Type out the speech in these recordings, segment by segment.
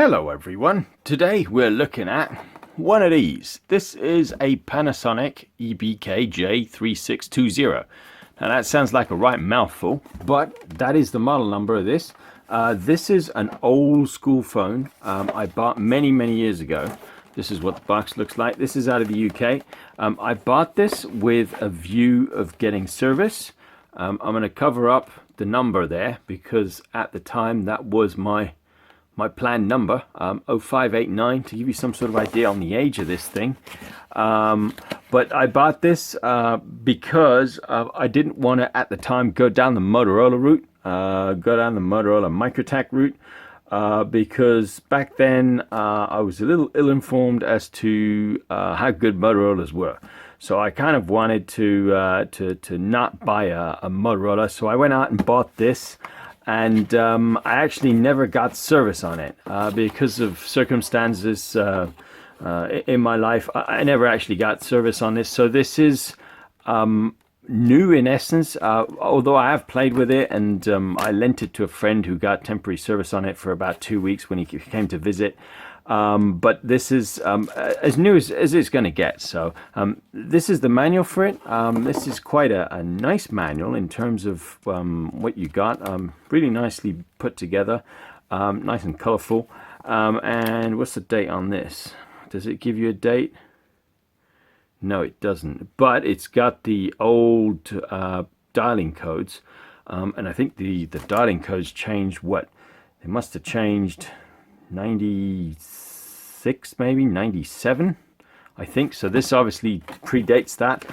Hello everyone, today we're looking at one of these. This is a Panasonic EB-KJ3620. Now that sounds like a right mouthful, but that is the model number of this. This is an old school phone I bought many years ago. This is what the box looks like. This is out of the UK. I bought this with a view of getting service. I'm going to cover up the number there because at the time that was my plan number, 0589, to give you some sort of idea on the age of this thing. But I bought this because I didn't want to at the time go down the Motorola route, go down the Motorola MicroTAC route, because back then I was a little ill-informed as to how good Motorola's were. So I kind of wanted to not buy a Motorola, so I went out and bought this. And I actually never got service on it because of circumstances in my life. I never actually got service on this. So this is new in essence, although I have played with it, and I lent it to a friend who got temporary service on it for about 2 weeks when he came to visit. But this is as new as it's going to get. So this is the manual for it. This is quite a nice manual in terms of what you got. Really nicely put together, nice and colorful. And what's the date on this? Does it give you a date? No, it doesn't. But it's got the old dialing codes. And I think the dialing codes changed what? They must have changed 96, maybe 97, I think. So this obviously predates that.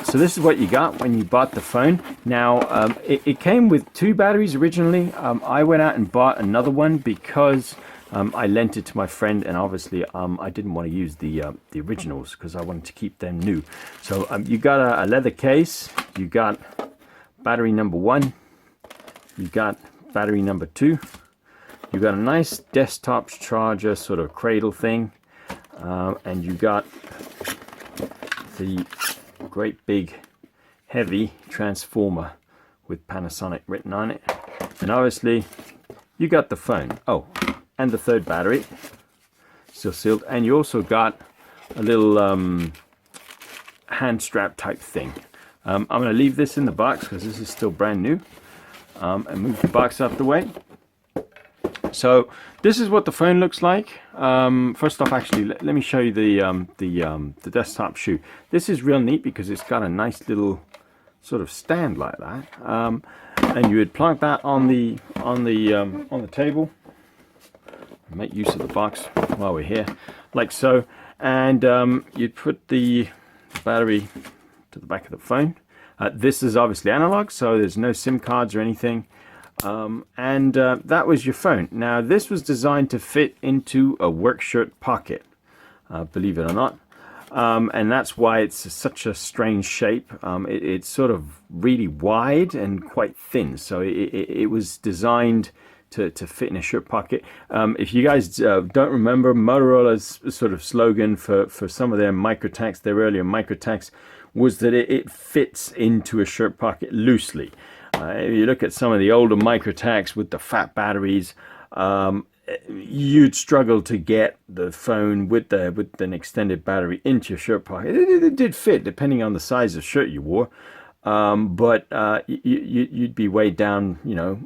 So this is what you got when you bought the phone. Now it came with 2 batteries originally. I went out and bought another one because I lent it to my friend, and obviously I didn't want to use the originals because I wanted to keep them new. So you got a leather case, you got battery number 1, you got battery number 2. You got a nice desktop charger sort of cradle thing, and you got the great big heavy transformer with Panasonic written on it, and obviously you got the phone. Oh, and the 3rd battery still sealed, and you also got a little hand strap type thing. I'm going to leave this in the box because this is still brand new, and move the box out the way. So this is what the phone looks like. First off, actually, let me show you the desktop shoe. This is real neat because it's got a nice little sort of stand like that, and you would plug that on the table. Make use of the box while we're here, like so, and you'd put the battery to the back of the phone. This is obviously analog, so there's no SIM cards or anything. And that was your phone. Now this was designed to fit into a work shirt pocket, believe it or not, and that's why it's such a strange shape. It's sort of really wide and quite thin, so it was designed to fit in a shirt pocket. If you guys don't remember, Motorola's sort of slogan for some of their MicroTACs, their earlier MicroTACs, was that it fits into a shirt pocket loosely. If you look at some of the older MicroTACs with the fat batteries, you'd struggle to get the phone with an extended battery into your shirt pocket. It did fit depending on the size of shirt you wore, but you'd be weighed down, you know,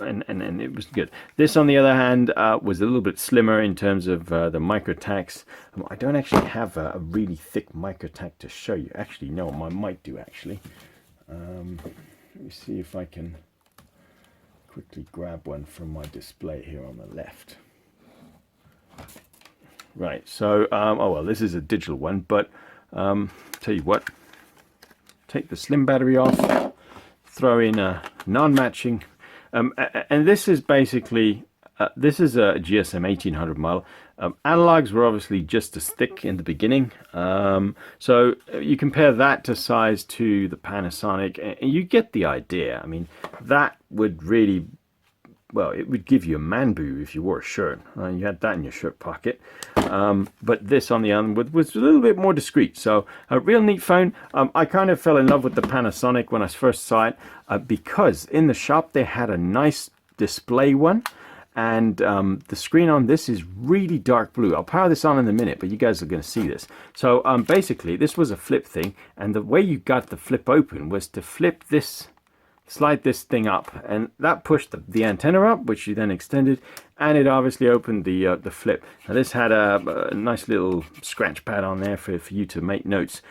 and it was good. This, on the other hand, was a little bit slimmer in terms of the MicroTACs. I don't actually have a really thick MicroTAC to show you. Actually, no, I might do actually. Let me see if I can quickly grab one from my display here on the left. Right, so, oh well, this is a digital one, but tell you what, take the slim battery off, throw in a non-matching, and this is basically, this is a GSM 1800 model. Analogues were obviously just as thick in the beginning, so you compare that to size to the Panasonic, and you get the idea. I mean, that would really, well, it would give you a man boob if you wore a shirt. You had that in your shirt pocket. But this, on the other hand, was a little bit more discreet. So a real neat phone. I kind of fell in love with the Panasonic when I first saw it because in the shop they had a nice display one. and the screen on this is really dark blue. I'll power this on in a minute, but you guys are going to see this. So basically this was a flip thing, and the way you got the flip open was to flip this, slide this thing up, and that pushed the antenna up, which you then extended, and it obviously opened the flip. Now this had a nice little scratch pad on there for you to make notes.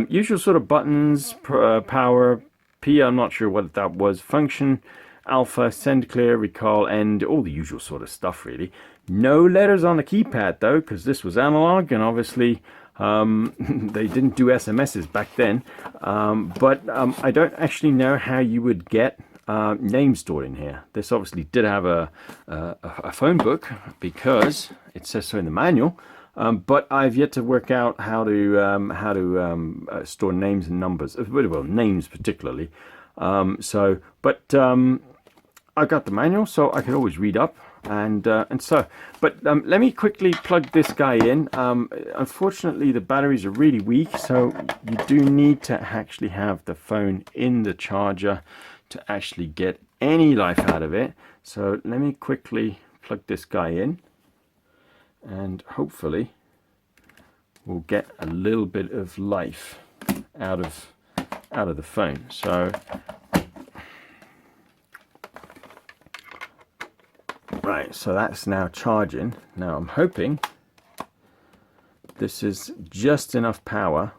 Usual sort of buttons, power, P, I'm not sure what that was, function, alpha, send, clear, recall, end, all the usual sort of stuff really. No letters on the keypad though, because this was analog, and obviously they didn't do SMSs back then. But I don't actually know how you would get names stored in here. This obviously did have a phone book because it says so in the manual. But I've yet to work out how to store names and numbers. Well, names particularly. I got the manual, so I could always read up, and so. But let me quickly plug this guy in. Unfortunately, the batteries are really weak, so you do need to actually have the phone in the charger to actually get any life out of it. So let me quickly plug this guy in, and hopefully we'll get a little bit of life out of the phone. So right, so that's now charging. Now I'm hoping this is just enough power.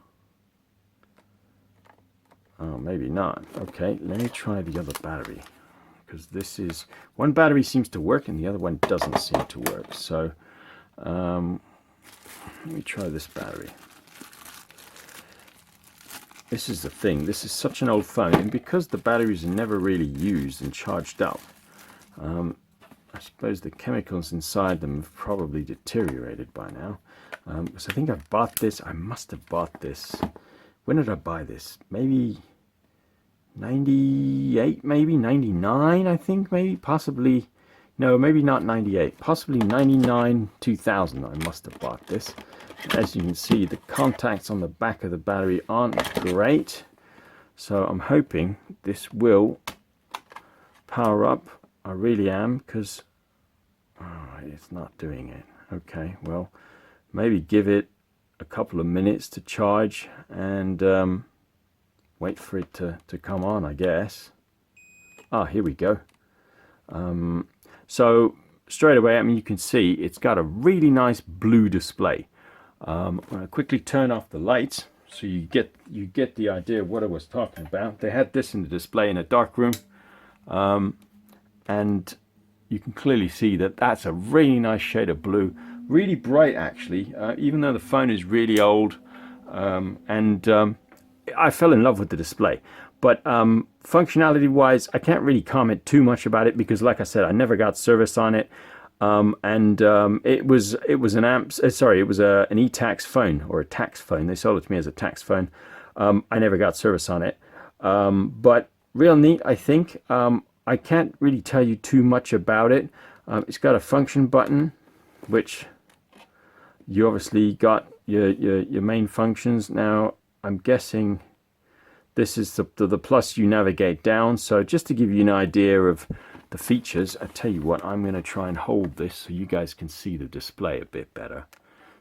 Oh, maybe not. Okay, let me try the other battery, because this is, one battery seems to work and the other one doesn't seem to work. So let me try this battery. This is the thing, this is such an old phone, and because the batteries are never really used and charged up, I suppose the chemicals inside them have probably deteriorated by now. So I think I bought this, I must have bought this, when did I buy this? Maybe 98, maybe 99, I think, maybe, possibly, no, maybe not 98, possibly 99, 2000 I must have bought this. As you can see, the contacts on the back of the battery aren't great, so I'm hoping this will power up. I really am, because it's not doing it. Okay, well, maybe give it a couple of minutes to charge and wait for it to come on, I guess. Ah, here we go. So straight away, I mean, you can see it's got a really nice blue display. I'm going to quickly turn off the lights so you get the idea of what I was talking about. They had this in the display in a dark room, and you can clearly see that that's a really nice shade of blue, really bright actually, even though the phone is really old, and I fell in love with the display. But functionality wise, I can't really comment too much about it because, like I said, I never got service on it. It was an ETACS phone, or a TACS phone. They sold it to me as a TACS phone. I never got service on it, but real neat, I think. I can't really tell you too much about it. It's got a function button, which you obviously got your main functions. Now I'm guessing this is the plus, you navigate down. So just to give you an idea of the features, I tell you what, I'm going to try and hold this so you guys can see the display a bit better.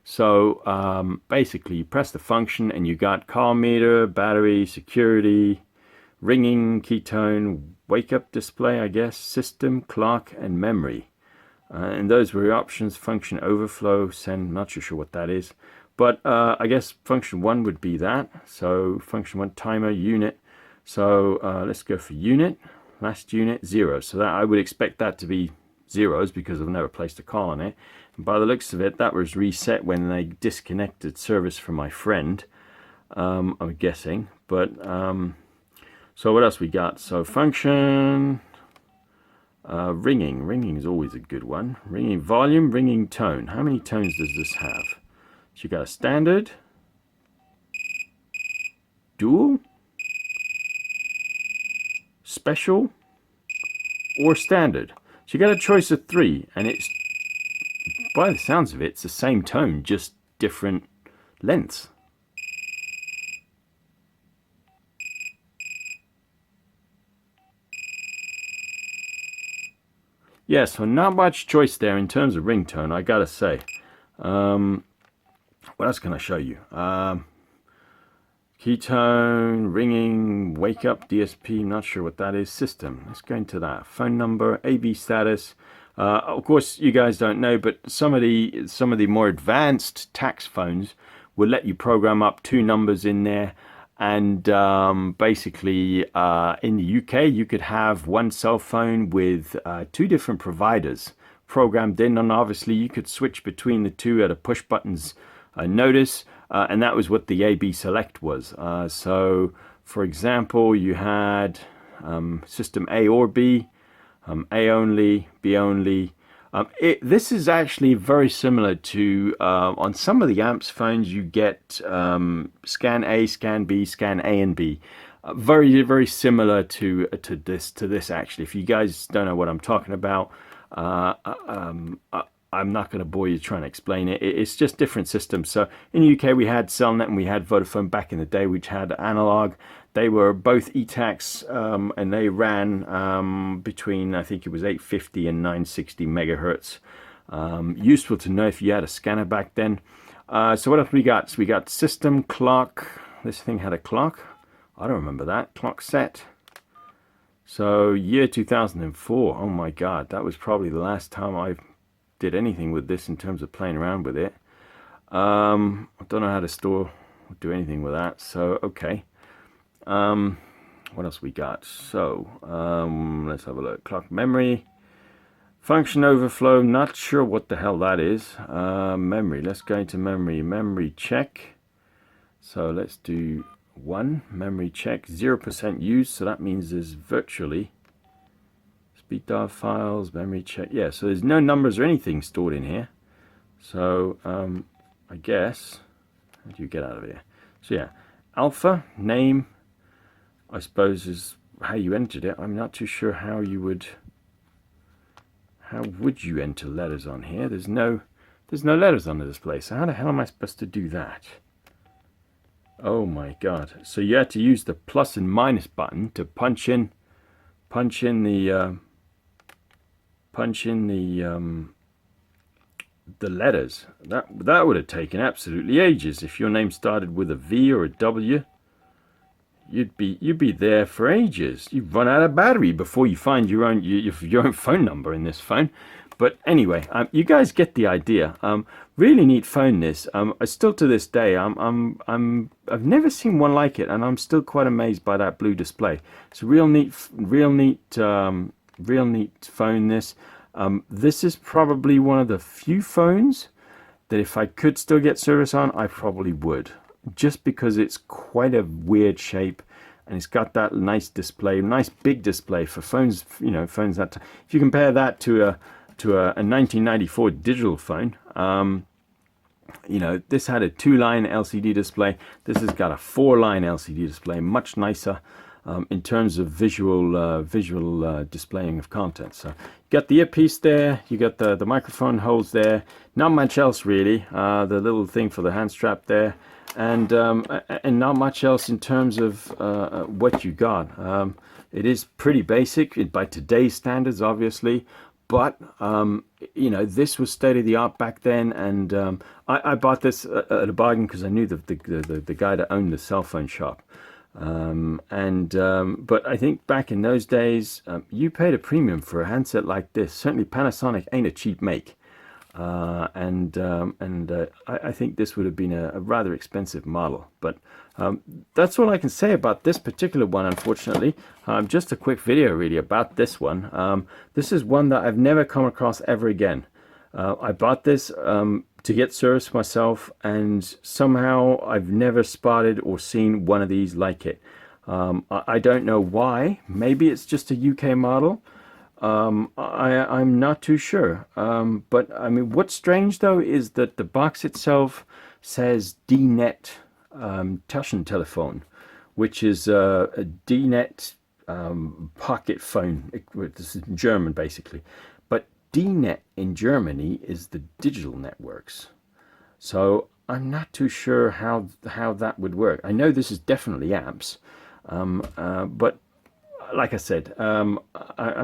So basically you press the function and you got call meter, battery, security, ringing, ketone, wake up display, I guess, system, clock, and memory. And those were your options. Function overflow, send, not sure what that is. But I guess function 1 would be that. So function 1, timer, unit. So let's go for unit. Last unit, 0. So that I would expect that to be zeros because I've never placed a call on it. And by the looks of it, that was reset when they disconnected service from my friend, I'm guessing. But so what else we got? So function, ringing. Ringing is always a good one. Ringing volume, ringing tone. How many tones does this have? So you got a standard, dual, special, or standard. So you got a choice of 3, and it's, by the sounds of it, it's the same tone, just different lengths. Yeah, so not much choice there in terms of ringtone, I gotta say. What else can I show you? Keytone, ringing, wake up, DSP, not sure what that is. System, let's go into that. Phone number, AB status. Of course, you guys don't know, but some of the more advanced ETACS phones will let you program up 2 numbers in there. And basically, in the UK, you could have one cell phone with 2 different providers programmed in, and obviously you could switch between the 2 at a push buttons notice. And that was what the AB select was. So, for example, you had system A or B, A only, B only. This is actually very similar to, on some of the amps phones, you get scan A, scan B, scan A and B. Very, very similar to this actually. If you guys don't know what I'm talking about, I'm not going to bore you trying to explain it. It's just different systems. So in the UK, we had Cellnet and we had Vodafone back in the day, which had Analog. They were both ETACS, and they ran between, I think it was 850 and 960 megahertz. Useful to know if you had a scanner back then. So what else we got? So we got system, clock. This thing had a clock. I don't remember that. Clock set. So year 2004. Oh my God, that was probably the last time I did anything with this in terms of playing around with it. I don't know how to store or do anything with that, so okay. What else we got? So let's have a look. Clock memory, function overflow, not sure what the hell that is. Memory, let's go into memory check. So let's do 1 memory check, 0% used, so that means there's virtually speed dial files, memory check. Yeah, so there's no numbers or anything stored in here. So I guess, how do you get out of here? So yeah, alpha, name, I suppose is how you entered it. I'm not too sure how would you enter letters on here? There's no letters on the display. So how the hell am I supposed to do that? Oh my God. So you had to use the plus and minus button to punch in the letters. That would have taken absolutely ages. If your name started with a V or a W, you'd be there for ages. You'd run out of battery before you find your own phone number in this phone. But anyway, you guys get the idea. Really neat phone this. Still to this day, I've never seen one like it, and I'm still quite amazed by that blue display. It's a real neat phone this. This is probably one of the few phones that if I could still get service on, I probably would, just because it's quite a weird shape and it's got that nice display, nice big display for phones. You know, phones that if you compare that to a 1994 digital phone, you know, this had a 2-line LCD display. This has got a 4-line LCD display, much nicer. In terms of visual displaying of content. So you got the earpiece there, you got the microphone holes there, not much else really. The little thing for the hand strap there, and not much else in terms of what you got. It is pretty basic by today's standards, obviously, but you know, this was state of the art back then, and I bought this at a bargain because I knew the guy that owned the cell phone shop. But I think back in those days, you paid a premium for a handset like this. Certainly Panasonic ain't a cheap make. I think this would have been a rather expensive model. But that's all I can say about this particular one, unfortunately. Just a quick video really about this one. This is one that I've never come across ever again. I bought this to get service myself, and somehow I've never spotted or seen one of these like it. I don't know why. Maybe it's just a UK model. I'm not too sure. But I mean, what's strange though is that the box itself says DNet Taschentelefon, which is a DNet pocket phone. This is German basically. But DNet in Germany is the digital networks. So I'm not too sure how that would work. I know this is definitely apps, but like I said, I'm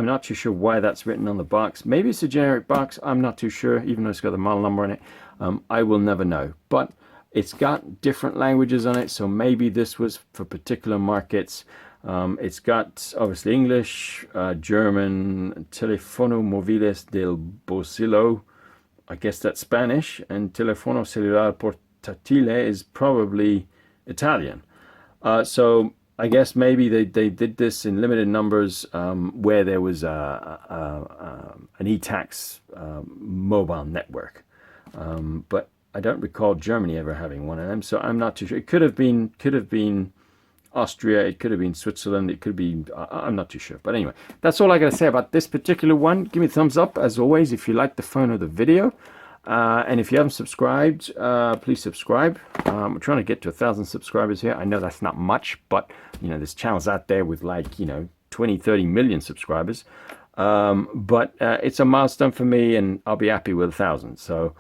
not too sure why that's written on the box. Maybe it's a generic box. I'm not too sure, even though it's got the model number on it. I will never know. But it's got different languages on it, so maybe this was for particular markets. It's got obviously English, German, Telefono Móviles del Bolsillo. I guess that's Spanish, and Telefono Celular Portatile is probably Italian. So I guess maybe they did this in limited numbers where there was an ETACS mobile network. But I don't recall Germany ever having one of them, so I'm not too sure. It could have been Austria, it could have been Switzerland, it could be, I'm not too sure. But anyway, that's all I got to say about this particular one. Give me a thumbs up, as always, if you like the phone or the video. And if you haven't subscribed, please subscribe. We're trying to get to 1,000 subscribers here. I know that's not much, but, you know, there's channels out there with like, you know, 20, 30 million subscribers. But it's a milestone for me, and I'll be happy with 1,000. So,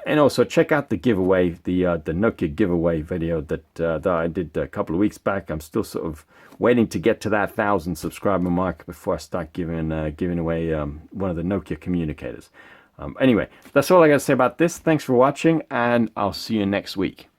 and also check out the giveaway, the Nokia giveaway video that I did a couple of weeks back. I'm still sort of waiting to get to that 1,000 subscriber mark before I start giving away one of the Nokia communicators. Anyway, that's all I got to say about this. Thanks for watching, and I'll see you next week.